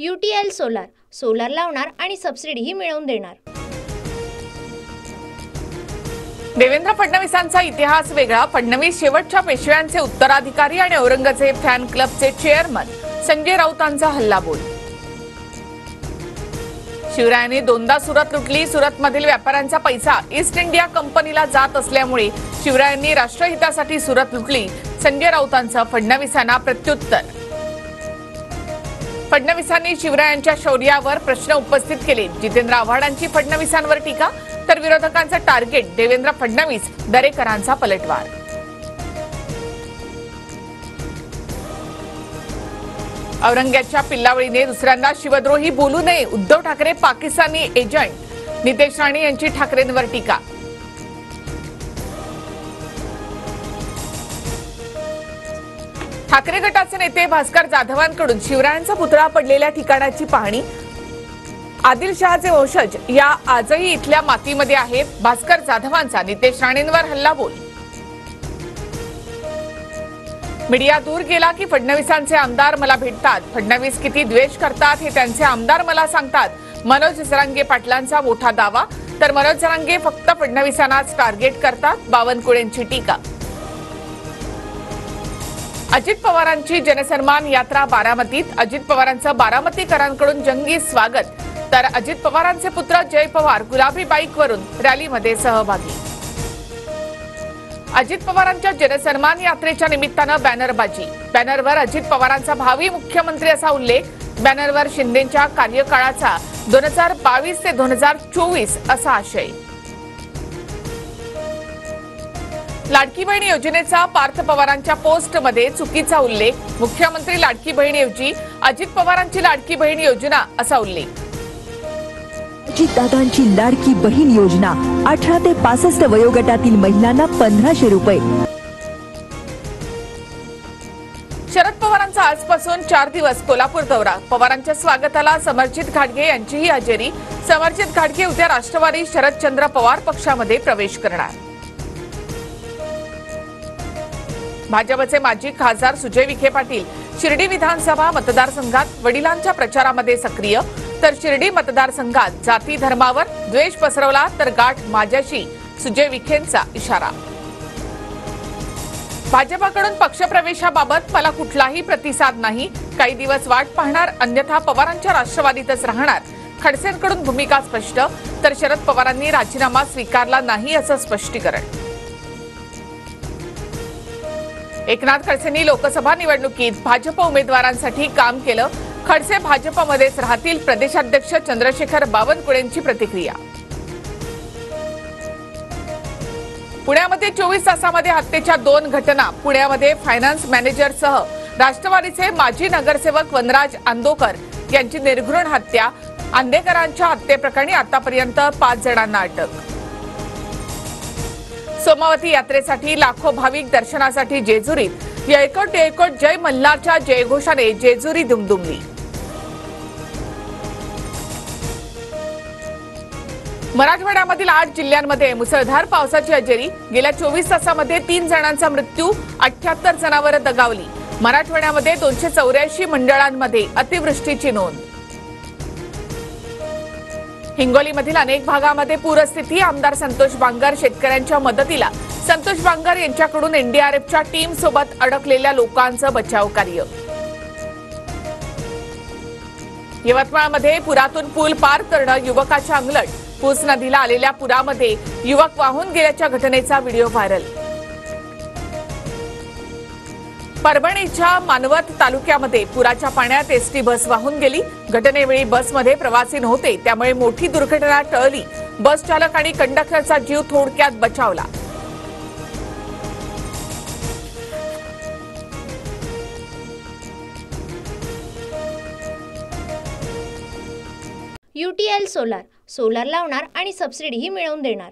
UTL solar, solar लावणार आणि सबसिडीही मिळवून देणार। देवेंद्र फडणवीसांचा इतिहास वेगळा। फडणवीस शेवटच्या पेशव्यांचे उत्तराधिकारी आणि औरंगजेब फॅन क्लबचे चेअरमन संजय राऊतांचा हल्लाबोल। शिवरायांनी दोनदा सुरत लुटली। सुरतमधील व्यापाऱ्यांचा पैसा ईस्ट इंडिया कंपनीला जात असल्यामुळे शिवरायांनी राष्ट्रहितासाठी सुरत लुटली। संजय राऊतांचं फडणवीसांना प्रत्युत्तर। फडणवीसांनी शिवरायांच्या शौर्यावर प्रश्न उपस्थित केले। जितेंद्र आव्हाडांची फडणवीसांवर टीका, तर विरोधकांचं टार्गेट देवेंद्र फडणवीस, दरेकरांचा पलटवार। औरंगाबादच्या पिल्लावळीने दुसऱ्यांदा शिवद्रोही बोलू नये। उद्धव ठाकरे पाकिस्तानी एजंट। नितेश राणे यांची ठाकरेंवर टीका। ठाकरे गटाचे नेते भास्कर जाधवांकडून शिवरायांचा पुतळा पडलेल्या ठिकाणाची पाहणी। आदिलशहाचे वंशज या आजही इथल्या मातीमध्ये आहेत। भास्कर जाधवांचा नितेश राणेंवर हल्लाबोल। मीडिया दूर गेला की फडणवीसांचे आमदार मला भेटतात। फडणवीस किती द्वेष करतात हे त्यांचे आमदार मला सांगतात। मनोज जरांगे पाटलांचा मोठा दावा, तर मनोज जरांगे फक्त फडणवीसांनाच टार्गेट करतात। बावनकुळेंची टीका। अजित पवारांची जनसन्मान यात्रा बारामतीत। अजित पवारांचं बारामतीकरांकडून जंगी स्वागत, तर अजित पवारांचे पुत्र जय पवार गुलाबी बाईकवरून रॅलीमध्ये सहभागी। अजित पवारांच्या जनसन्मान यात्रेच्या निमित्तानं बॅनरबाजी। बॅनरवर अजित पवारांचा भावी मुख्यमंत्री असा उल्लेख। बॅनरवर शिंदेंच्या कार्यकाळाचा 2022 ते 2024 असा आशय। लाडकी बहीण योजनेचा पार्थ पवारांच्या पोस्टमध्ये चुकीचा उल्लेख। मुख्यमंत्री लाडकी बहीणऐवजी अजित पवारांची लाडकी बहीण योजना असा उल्लेख। अजितदादांची लाडकी बहीण योजना 18 ते 65 वयोगटातील महिलांना 1500 रुपये। शरद पवारांचा आजपासून 4 दिवस कोल्हापूर दौरा। पवारांच्या स्वागताला समरजित घाटगे यांचीही हजेरी। समरजित घाटगे उद्या राष्ट्रवादी शरदचंद्र पवार पक्षामध्ये प्रवेश करणार। भाजपचे माजी खासदार सुजय विखे पाटील शिर्डी विधानसभा मतदारसंघात वडिलांच्या प्रचारामध्ये सक्रिय, तर शिर्डी मतदारसंघात जाती धर्मावर द्वेष पसरवला तर गाठ माझ्याशी, सुजय विखेंचा इशारा। भाजपकडून पक्षप्रवेशाबाबत मला कुठलाही प्रतिसाद नाही। काही दिवस वाट पाहणार, अन्यथा पवारांच्या राष्ट्रवादीतच राहणार। खडसेंकडून भूमिका स्पष्ट, तर शरद पवारांनी राजीनामा स्वीकारला नाही असं स्पष्टीकरण। एकनाथ खडसेंनी लोकसभा निवडणुकीत भाजप उमेदवारांसाठी काम केलं। खडसे भाजपमध्येच राहतील, प्रदेशाध्यक्ष चंद्रशेखर बावनकुळेंची प्रतिक्रिया। पुण्यामध्ये 24 तासामध्ये हत्येच्या 2 घटना। पुण्यामध्ये फायनान्स मॅनेजरसह राष्ट्रवादीचे माजी नगरसेवक वनराज आंदोकर यांची निर्घृण हत्या। आंदेकरांच्या हत्येप्रकरणी आतापर्यंत 5 जणांना अटक। सोमवती यात्रेसाठी लाखो भाविक दर्शनासाठी जेजुरीत। येळकोट येळकोट जय मल्हारच्या जयघोषाने जेजुरी दुमदुमली। मराठवाड्यामधील 8 जिल्ह्यांमध्ये मुसळधार पावसाची हजेरी। गेल्या 24 तासामध्ये 3 जणांचा मृत्यू, 78 जनावरं दगावली। मराठवाड्यामध्ये 284 मंडळांमध्ये अतिवृष्टीची नोंद। हिंगोलीमधील अनेक भागामध्ये पूरस्थिती। आमदार संतोष बांगर शेतकऱ्यांच्या मदतीला। संतोष बांगर यांच्याकडून एनडीआरएफच्या टीम सोबत अडकलेल्या लोकांचं बचाव कार्य। यवतमाळमध्ये पुरातून पूल पार करणं युवकाच्या अंगलट। पूस नदीला आलेल्या पुरामध्ये युवक वाहून गेल्याच्या घटनेचा व्हिडिओ व्हायरल। परभणीच्या मानवत तालुक्यामध्ये पुराच्या पाण्यात एसटी बस वाहून गेली। घटनेवेळी बसमध्ये प्रवासी नव्हते, त्यामुळे मोठी दुर्घटना टळली। बस चालक आणि कंडक्टरचा जीव थोडक्यात बचावला। UTL सोलार, सोलार लावणार आणि सबसिडीही मिळवून देणार।